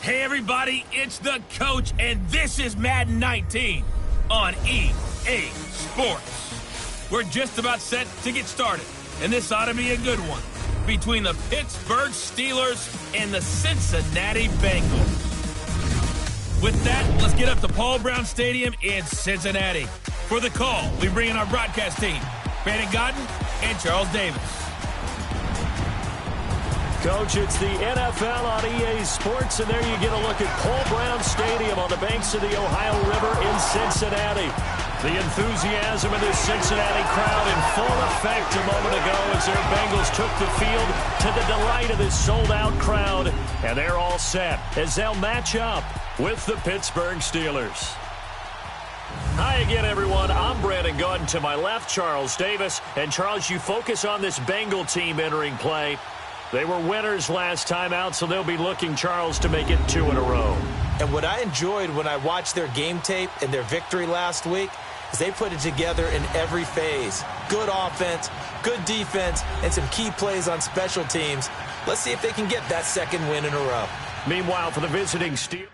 Hey everybody, it's the coach, and this is Madden 19 on EA Sports. We're just about set to get started, and this ought to be a good one between the Pittsburgh Steelers and the Cincinnati Bengals. With that, let's get up to Paul Brown Stadium in Cincinnati. For the call, we bring in our broadcast team, Brandon Godden and Charles Davis. Coach, it's the NFL on EA Sports, and there you get a look at Paul Brown Stadium on the banks of the Ohio River in Cincinnati. The enthusiasm of this Cincinnati crowd in full effect a moment ago as their Bengals took the field to the delight of this sold-out crowd. And they're all set as they'll match up with the Pittsburgh Steelers. Hi again, everyone. I'm Brandon Godden. To my left, Charles Davis. And, Charles, you focus on this Bengal team entering play. They were winners last time out, so they'll be looking, Charles, to make it 2 in a row. And what I enjoyed when I watched their game tape and their victory last week is they put it together in every phase. Good offense, good defense, and some key plays on special teams. Let's see if they can get that second win in a row. Meanwhile, for the visiting Steelers.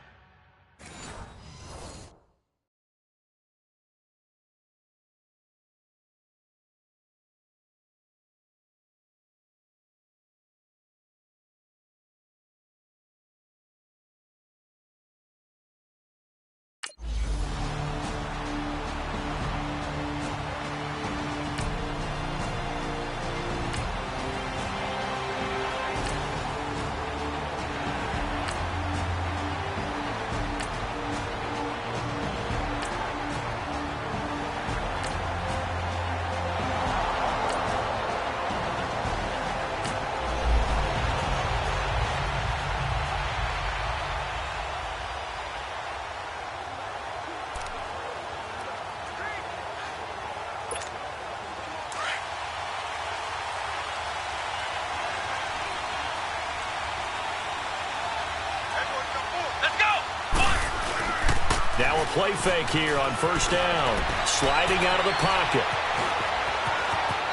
Now a play fake here on first down. Sliding out of the pocket.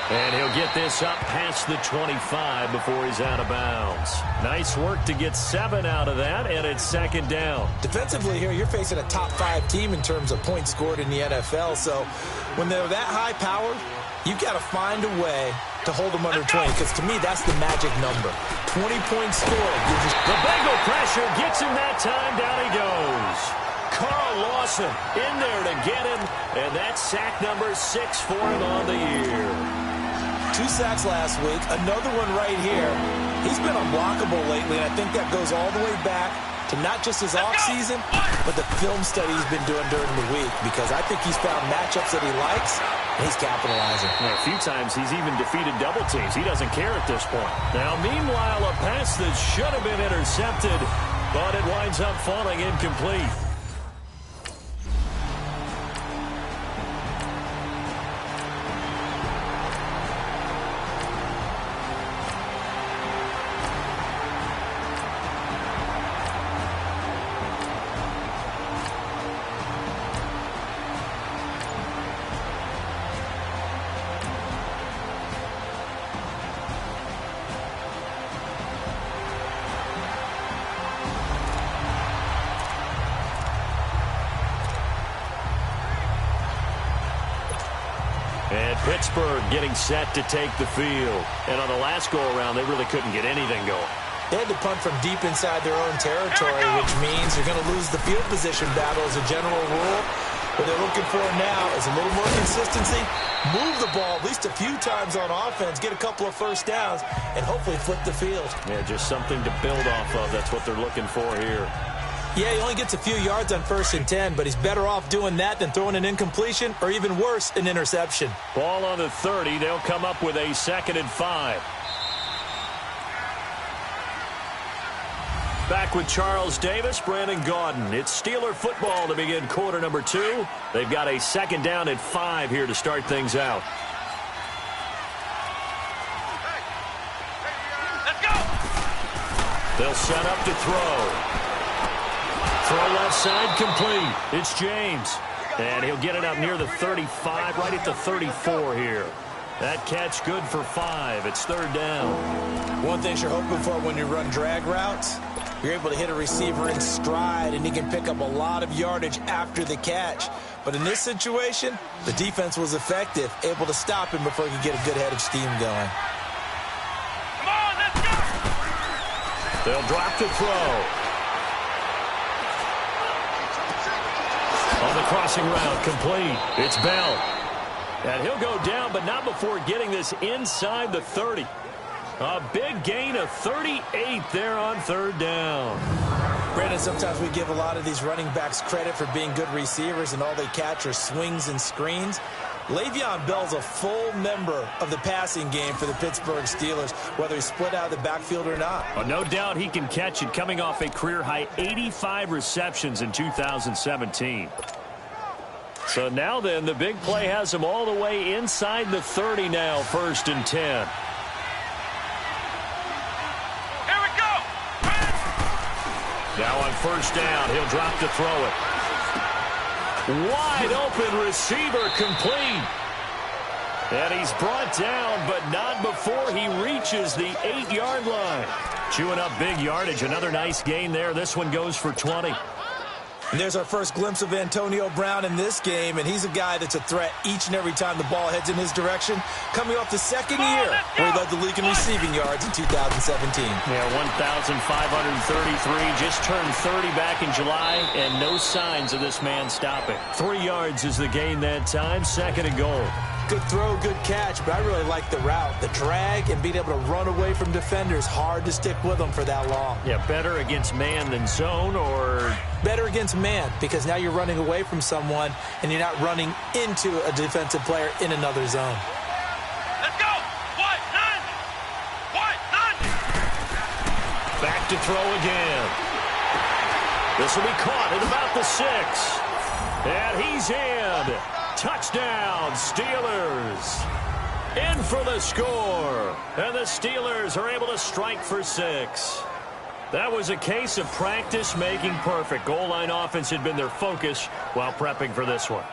And he'll get this up past the 25 before he's out of bounds. Nice work to get 7 out of that, and it's second down. Defensively here, you're facing a top-5 team in terms of points scored in the NFL. So when they're that high-powered, you've got to find a way to hold them under 20, because to me, that's the magic number. 20 points scored. The Bengal pressure gets him that time. Down he goes. Carl Lawson in there to get him, and that's sack number 6 for him on the year. 2 sacks last week, another one right here. He's been unblockable lately, and I think that goes all the way back to not just his offseason, but the film study he's been doing during the week, because I think he's found matchups that he likes, and he's capitalizing. Yeah, a few times he's even defeated double teams. He doesn't care at this point. Now, meanwhile, a pass that should have been intercepted, but it winds up falling incomplete. And Pittsburgh getting set to take the field. And on the last go-around, they really couldn't get anything going. They had to punt from deep inside their own territory, which means you're going to lose the field position battle as a general rule. What they're looking for now is a little more consistency, move the ball at least a few times on offense, get a couple of first downs, and hopefully flip the field. Yeah, just something to build off of. That's what they're looking for here. Yeah, he only gets a few yards on 1st and 10, but he's better off doing that than throwing an incompletion or even worse, an interception. Ball on the 30. They'll come up with a 2nd and 5. Back with Charles Davis, Brandon Godden. It's Steeler football to begin quarter number 2. They've got a 2nd down at 5 here to start things out. Let's go! They'll set up to throw. Throw left side complete. It's James. And he'll get it up near the 35, right at the 34 here. That catch good for 5. It's 3rd down. One thing you're hoping for when you run drag routes, You're able to hit a receiver in stride, and he can pick up a lot of yardage after the catch. But in this situation, the defense was effective, able to stop him before he could get a good head of steam going. Come on, let's go! They'll drop to throw. On the crossing route, complete. It's Bell. And he'll go down, but not before getting this inside the 30. A big gain of 38 there on 3rd down. Brandon, sometimes we give a lot of these running backs credit for being good receivers, and all they catch are swings and screens. Le'Veon Bell's a full member of the passing game for the Pittsburgh Steelers, whether he's split out of the backfield or not. Well, no doubt he can catch it, coming off a career-high 85 receptions in 2017. So now then, the big play has him all the way inside the 30 now, 1st and 10. Now on 1st down, he'll drop to throw it. Wide open receiver, complete. And he's brought down, but not before he reaches the 8-yard line. Chewing up big yardage. Another nice gain there. This one goes for 20. And there's our first glimpse of Antonio Brown in this game, and he's a guy that's a threat each and every time the ball heads in his direction, coming off the 2nd year where he led the league in receiving yards in 2017. Yeah, 1,533, just turned 30 back in July, and no signs of this man stopping. 3 yards is the gain that time, 2nd and goal. Good throw, good catch, but I really like the route. The drag and being able to run away from defenders, hard to stick with them for that long. Yeah, better against man than zone, or... Better against man, because now you're running away from someone and you're not running into a defensive player in another zone. Let's go! What? None! What? None! Back to throw again. This will be caught at about the 6. And he's in. Touchdown, Steelers. In for the score. And the Steelers are able to strike for 6. That was a case of practice making perfect. Goal line offense had been their focus while prepping for this one.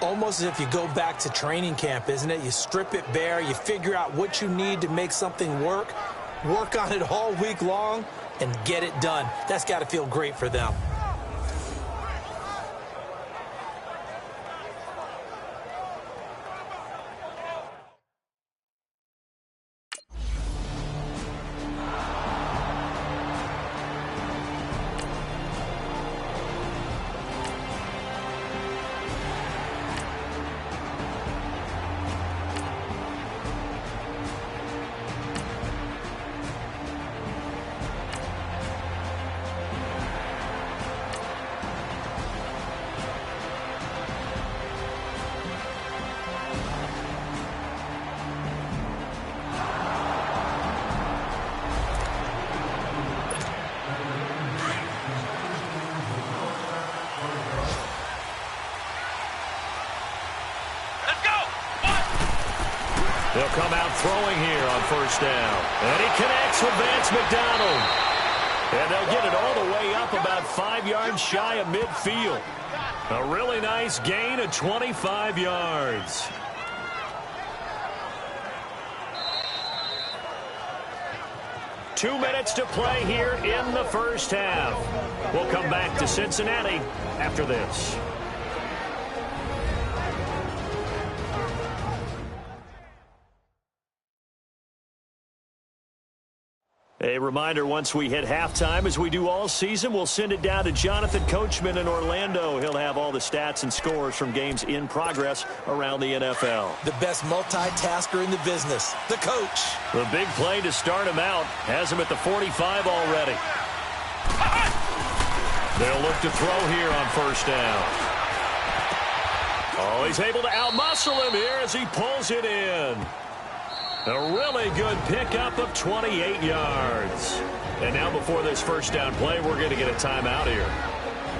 Almost as if you go back to training camp, isn't it? You strip it bare, you figure out what you need to make something work on it all week long, and get it done. That's got to feel great for them. They'll come out throwing here on 1st down. And he connects with Vance McDonald. And they'll get it all the way up about 5 yards shy of midfield. A really nice gain of 25 yards. Two minutes to play here in the 1st half. We'll come back to Cincinnati after this. A reminder, once we hit halftime, as we do all season, we'll send it down to Jonathan Coachman in Orlando. He'll have all the stats and scores from games in progress around the NFL. The best multitasker in the business, the coach. The big play to start him out has him at the 45 already. They'll look to throw here on 1st down. Oh, he's able to outmuscle him here as he pulls it in. A really good pickup of 28 yards. And now before this 1st down play, we're going to get a timeout here.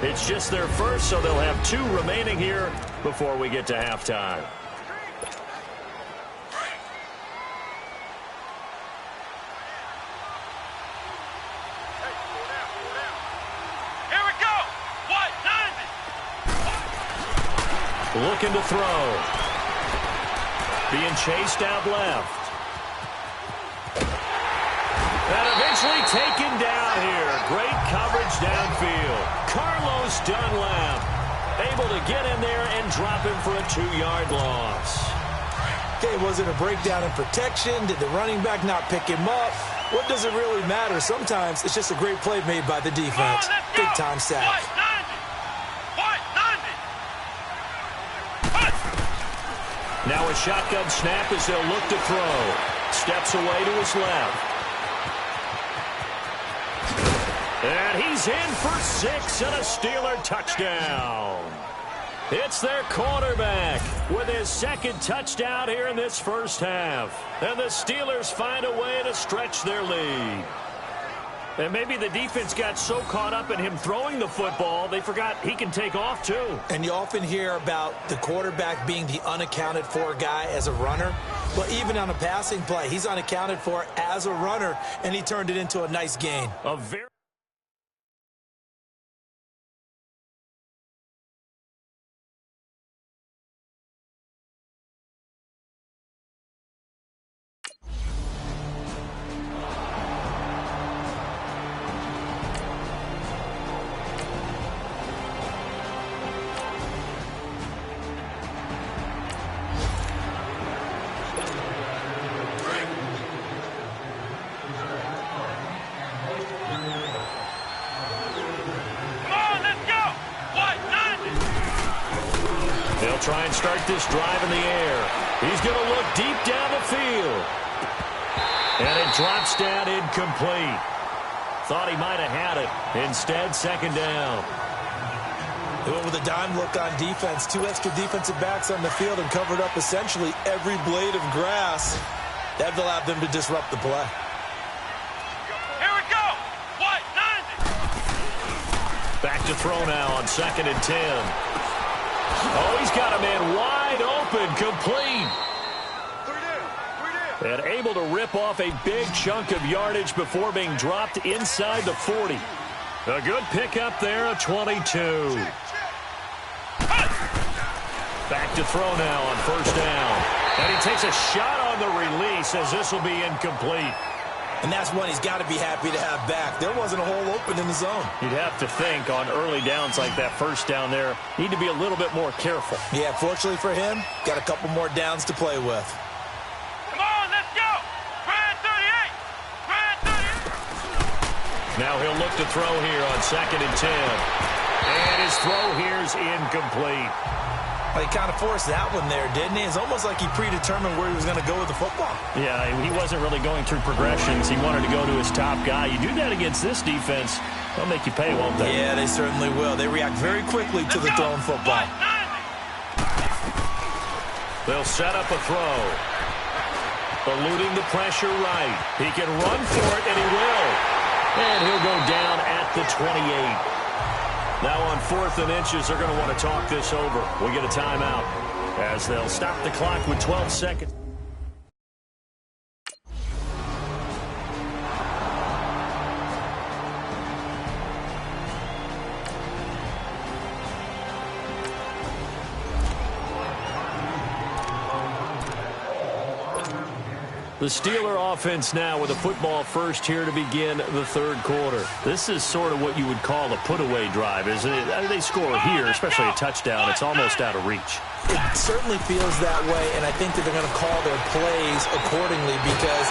It's just their first, so they'll have 2 remaining here before we get to halftime. Here we go! What? 90! Looking to throw. Being chased out left. And Nicely taken down here. Great coverage downfield. Carlos Dunlap able to get in there and drop him for a 2-yard loss. Okay, was it a breakdown in protection? Did the running back not pick him up? What does it really matter? Sometimes it's just a great play made by the defense. Big-time sack. Now a shotgun snap as they'll look to throw. Steps away to his left. And he's in for 6 and a Steeler touchdown. It's their quarterback with his second touchdown here in this first half. And the Steelers find a way to stretch their lead. And maybe the defense got so caught up in him throwing the football, they forgot he can take off too. And you often hear about the quarterback being the unaccounted for guy as a runner. But even on a passing play, he's unaccounted for as a runner, and he turned it into a nice gain. A very try and start this drive in the air. He's going to look deep down the field. And it drops down incomplete. Thought he might have had it. Instead, second down. They went with a dime look on defense. 2 extra defensive backs on the field and covered up essentially every blade of grass. That allowed them to disrupt the play. Here we go. White 90. Back to throw now on 2nd and 10. Oh, he's got a man wide open, complete. And able to rip off a big chunk of yardage before being dropped inside the 40. A good pickup there, a 22. Back to throw now on 1st down. And he takes a shot on the release as this will be incomplete. And that's one he's got to be happy to have back. There wasn't a hole open in the zone. You'd have to think on early downs like that 1st down there, need to be a little bit more careful. Yeah, fortunately for him, got a couple more downs to play with. Come on, let's go. Brad 38. Brad 38. Now he'll look to throw here on 2nd and 10. And his throw here's incomplete. Well, he kind of forced that one there, didn't he? It's almost like he predetermined where he was going to go with the football. Yeah, he wasn't really going through progressions. He wanted to go to his top guy. You do that against this defense, they'll make you pay, won't they? Yeah, they certainly will. They react very quickly to the thrown football. They'll set up a throw. Eluding the pressure right. He can run for it, and he will. And he'll go down at the 28. Now on 4th and inches, they're going to want to talk this over. We get a timeout as they'll stop the clock with 12 seconds. The Steeler offense now with a football first here to begin the 3rd quarter. This is sort of what you would call a put-away drive, isn't it? They score here, especially a touchdown. It's almost out of reach. It certainly feels that way, and I think that they're going to call their plays accordingly because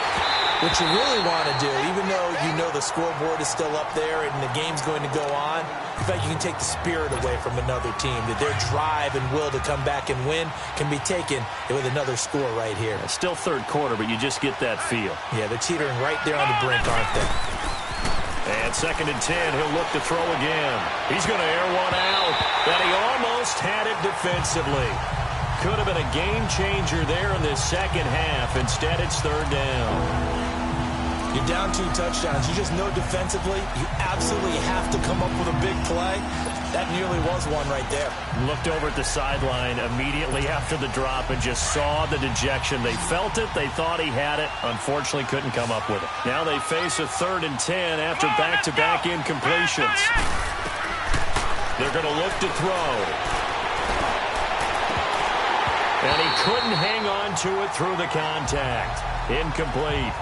what you really want to do, even though you know the scoreboard is still up there and the game's going to go on, in fact, you can take the spirit away from another team, that their drive and will to come back and win can be taken with another score right here. It's still 3rd quarter, but you just get that feel. Yeah, they're teetering right there on the brink, aren't they? And 2nd and 10, he'll look to throw again. He's going to air one out, and he almost had it defensively. Could have been a game changer there in this 2nd half. Instead, it's 3rd down. You're down 2 touchdowns. You just know defensively you absolutely have to come up with a big play. That nearly was one right there. Looked over at the sideline immediately after the drop and just saw the dejection. They felt it. They thought he had it. Unfortunately, couldn't come up with it. Now they face a 3rd and 10 after back-to-back incompletions. They're going to look to throw. And he couldn't hang on to it through the contact. Incomplete.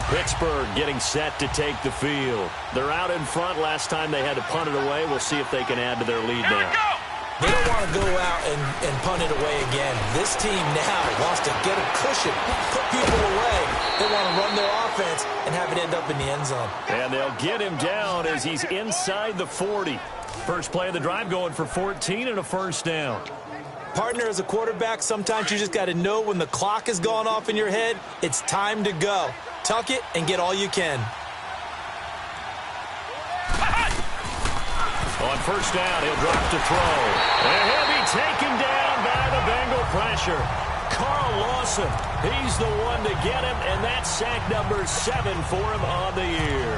Pittsburgh getting set to take the field. They're out in front. Last time they had to punt it away. We'll see if they can add to their lead now. They don't want to go out and punt it away again. This team now wants to get a cushion, put people away. They want to run their offense and have it end up in the end zone. And they'll get him down as he's inside the 40. First play of the drive going for 14 and a first down. Partner, as a quarterback, sometimes you just got to know when the clock has gone off in your head, it's time to go. Tuck it and get all you can. On first down, he'll drop to throw. And he'll be taken down by the Bengal pressure. Carl Lawson, he's the one to get him, and that's sack number 7 for him on the year.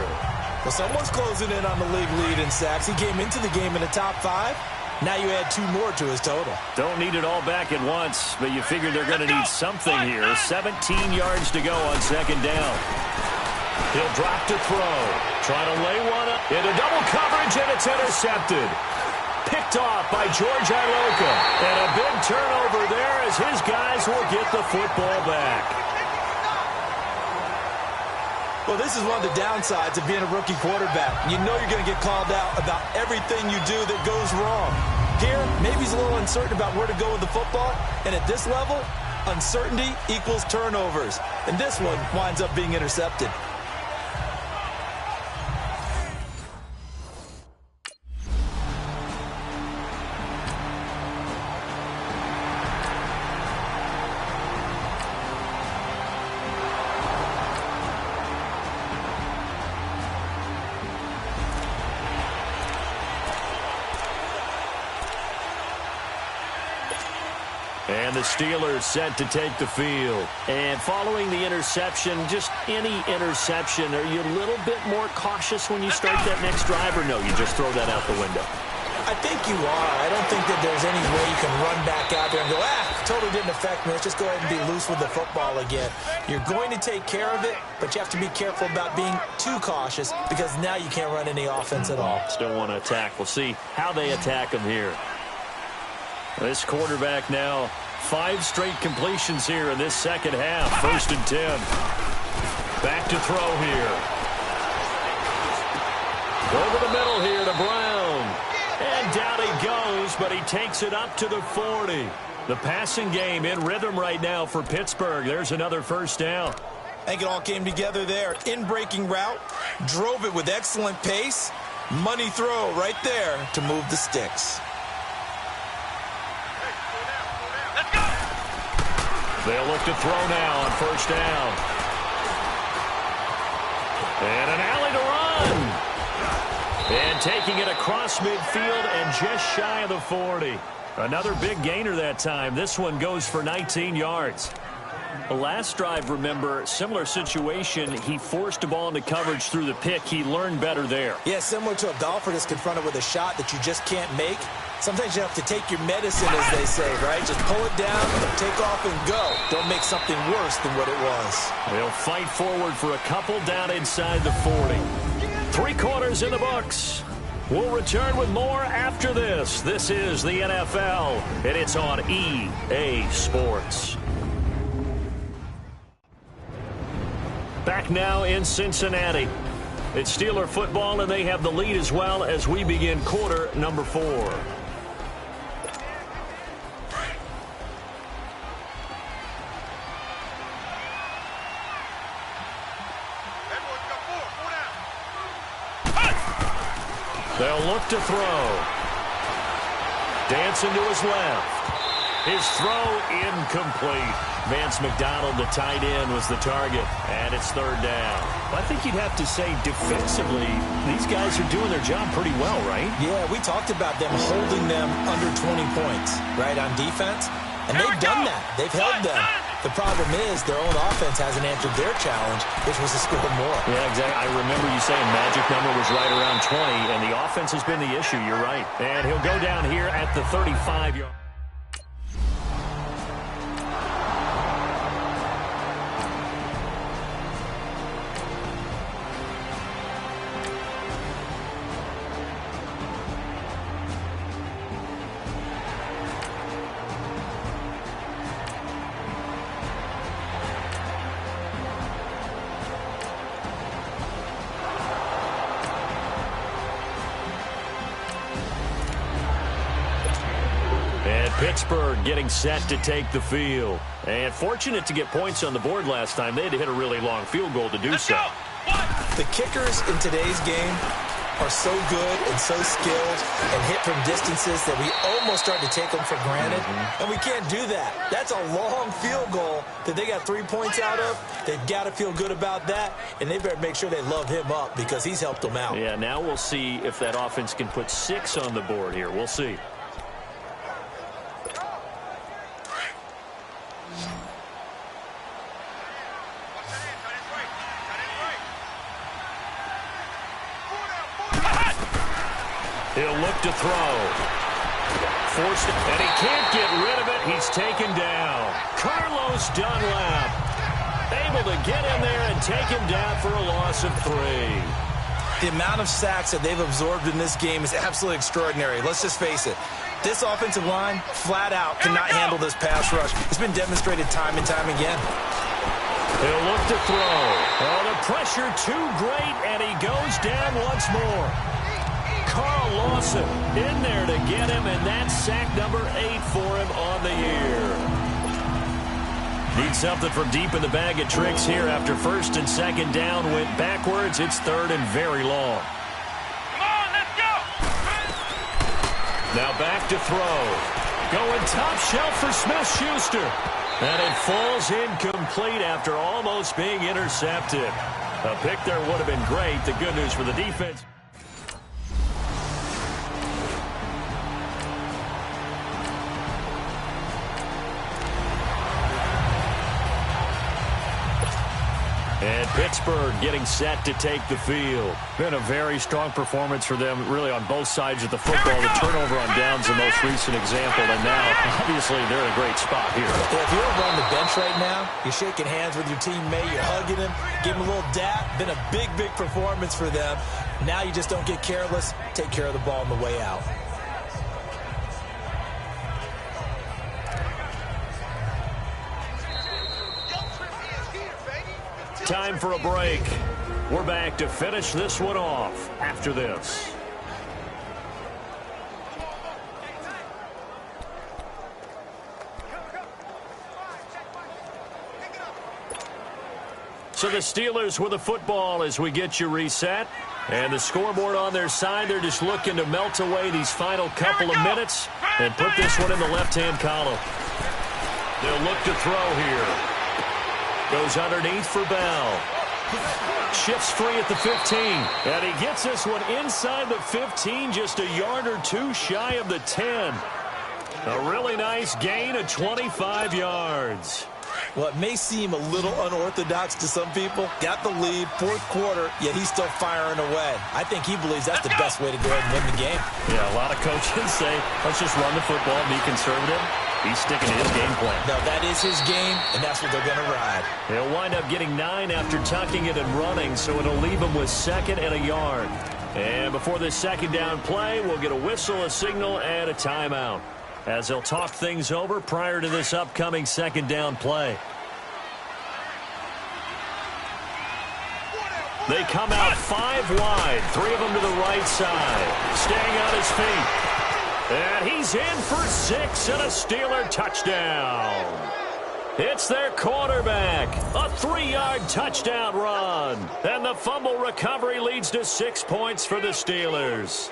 Well, someone's closing in on the league lead in sacks. He came into the game in the top 5. Now you add 2 more to his total. Don't need it all back at once, but you figure they're going to need something here. 17 yards to go on second down. He'll drop to throw. Trying to lay one up into double coverage, and it's intercepted. Picked off by George Iloka. And a big turnover there as his guys will get the football back. Well, this is one of the downsides of being a rookie quarterback. You know you're going to get called out about everything you do that goes wrong. Here, maybe he's a little uncertain about where to go with the football. And at this level, uncertainty equals turnovers. And this one winds up being intercepted. And the Steelers set to take the field. And following the interception, just any interception, are you a little bit more cautious when you start that next drive, or no, you just throw that out the window? I think you are. I don't think that there's any way you can run back out there and go, totally didn't affect me. Let's just go ahead and be loose with the football again. You're going to take care of it, but you have to be careful about being too cautious because now you can't run any offense at all. Still want to attack. We'll see how they attack him here. This quarterback now, 5 straight completions here in this second half. 1st and 10. Back to throw here. Over the middle here to Brown. And down he goes, but he takes it up to the 40. The passing game in rhythm right now for Pittsburgh. There's another first down. I think it all came together there. In-breaking route, drove it with excellent pace. Money throw right there to move the sticks. They'll look to throw now on first down. And an alley to run. And taking it across midfield and just shy of the 40. Another big gainer that time. This one goes for 19 yards. The last drive, remember, similar situation. He forced a ball into coverage through the pick. He learned better there. Yeah, similar to a golfer that's confronted with a shot that you just can't make. Sometimes you have to take your medicine, as they say, right? Just pull it down, take off, and go. Don't make something worse than what it was. They'll fight forward for a couple down inside the 40. 3 quarters in the books. We'll return with more after this. This is the NFL, and it's on EA Sports. Back now in Cincinnati. It's Steeler football, and they have the lead as well as we begin quarter number 4. They'll look to throw. Dancing to his left. His throw incomplete. Vance McDonald, the tight end, was the target, and it's 3rd down. I think you'd have to say defensively, these guys are doing their job pretty well, right? Yeah, we talked about them holding them under 20 points, right, on defense, and they've done that. They've held them. The problem is their own offense hasn't answered their challenge, which was to score more. Yeah, exactly. I remember you saying magic number was right around 20, and the offense has been the issue. You're right. And he'll go down here at the 35-yard. Pittsburgh getting set to take the field. And fortunate to get points on the board last time. They had to hit a really long field goal to do so. The kickers in today's game are so good and so skilled and hit from distances that we almost start to take them for granted. And we can't do that. That's a long field goal that they got 3 points out of. They've got to feel good about that, and they better make sure they love him up because he's helped them out. Yeah, now we'll see if that offense can put 6 on the board here. We'll see. He'll look to throw. Forced it, and he can't get rid of it. He's taken down. Carlos Dunlap able to get in there and take him down for a loss of 3. The amount of sacks that they've absorbed in this game is absolutely extraordinary. Let's just face it. This offensive line, flat out, cannot handle this pass rush. It's been demonstrated time and time again. He'll look to throw. Oh, the pressure too great, and he goes down once more. Carl Lawson in there to get him, and that's sack number 8 for him on the year. Need something from deep in the bag of tricks here after first and second down went backwards. It's third and very long. Come on, let's go! Now back to throw. Going top shelf for Smith-Schuster. And it falls incomplete after almost being intercepted. A pick there would have been great. The good news for the defense. And Pittsburgh getting set to take the field. Been a very strong performance for them, really, on both sides of the football. The turnover on downs, the most recent example. And now, obviously, they're in a great spot here. Yeah, if you're over on the bench right now, you're shaking hands with your teammate, you're hugging him, give him a little dap. Been a big, big performance for them. Now you just don't get careless. Take care of the ball on the way out. Time for a break. We're back to finish this one off after this. So the Steelers with the football as we get you reset. And the scoreboard on their side, they're just looking to melt away these final couple of minutes and put this one in the left-hand column. They'll look to throw here. Goes underneath for Bell. Shifts free at the 15. And he gets this one inside the 15, just a yard or two shy of the 10. A really nice gain of 25 yards. Well, it may seem a little unorthodox to some people. Got the lead, fourth quarter, yet he's still firing away. I think he believes that's the best way to go ahead and win the game. Yeah, a lot of coaches say, let's just run the football, be conservative. He's sticking to his game plan. No, that is his game, and that's what they're going to ride. He'll wind up getting 9 after tucking it and running, so it'll leave him with 2nd and a yard. And before this second down play, we'll get a whistle, a signal, and a timeout, as they'll talk things over prior to this upcoming second down play. They come out 5 wide, 3 of them to the right side, staying on his feet. And he's in for 6 and a Steeler touchdown. It's their quarterback. A 3-yard touchdown run. And the fumble recovery leads to 6 points for the Steelers.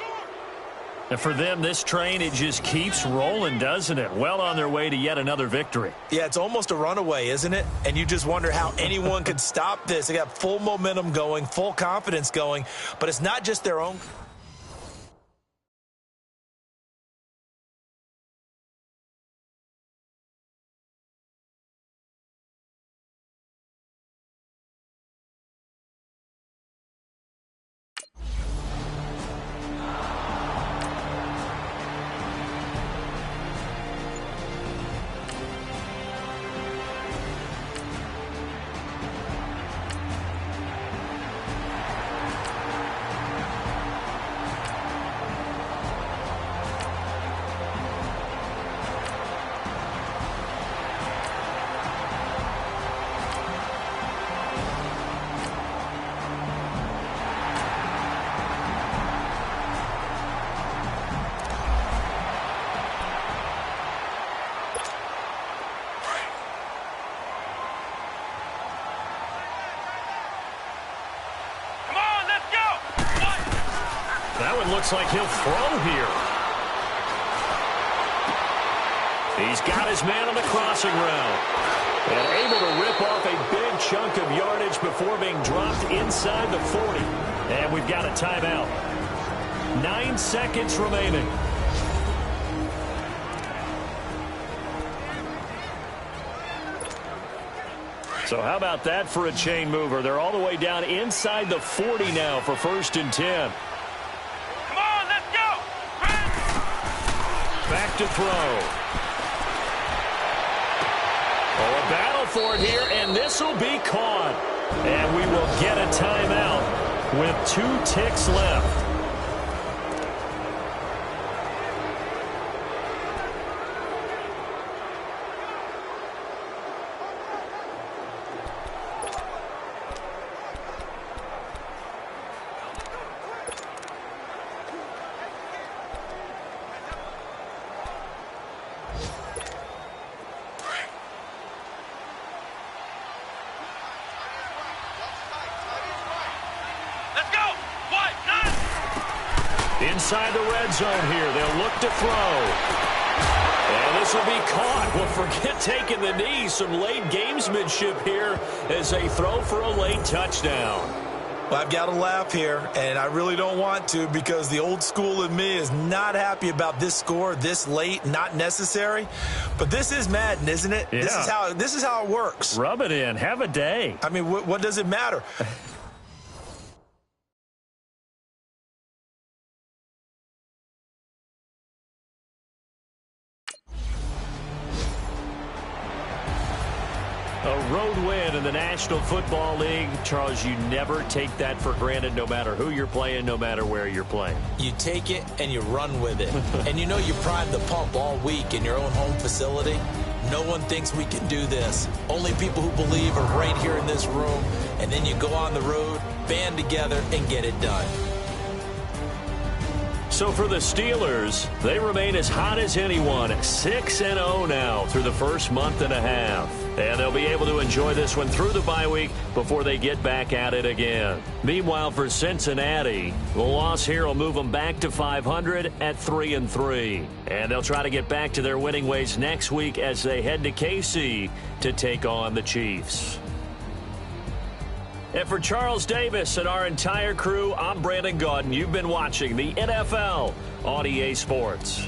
And for them, this train, it just keeps rolling, doesn't it? Well on their way to yet another victory. Yeah, it's almost a runaway, isn't it? And you just wonder how anyone could stop this. They got full momentum going, full confidence going. But it's not just their own. That one looks like he'll throw here. He's got his man on the crossing route. And able to rip off a big chunk of yardage before being dropped inside the 40. And we've got a timeout. 9 seconds remaining. So how about that for a chain mover? They're all the way down inside the 40 now for 1st and 10. Come on, let's go. Back to throw. Oh, a battle for it here, and this will be caught. And we will get a timeout with 2 ticks left. Inside the red zone here. They'll look to throw. And this will be caught. Well, forget taking the knee. Some late gamesmanship here as they throw for a late touchdown. Well, I've got to laugh here, and I really don't want to because the old school in me is not happy about this score this late, not necessary. But this is Madden, isn't it? Yeah. This is how it works. Rub it in. Have a day. I mean, what does it matter? A road win in the National Football League. Charles, you never take that for granted no matter who you're playing, no matter where you're playing. You take it and you run with it. And you know you prime the pump all week in your own home facility. No one thinks we can do this. Only people who believe are right here in this room. And then you go on the road, band together, and get it done. So for the Steelers, they remain as hot as anyone, 6-0 now through the first month and a half. And they'll be able to enjoy this one through the bye week before they get back at it again. Meanwhile, for Cincinnati, the loss here will move them back to 500 at 3-3. And they'll try to get back to their winning ways next week as they head to KC to take on the Chiefs. And for Charles Davis and our entire crew, I'm Brandon Gaudin. You've been watching the NFL on EA Sports.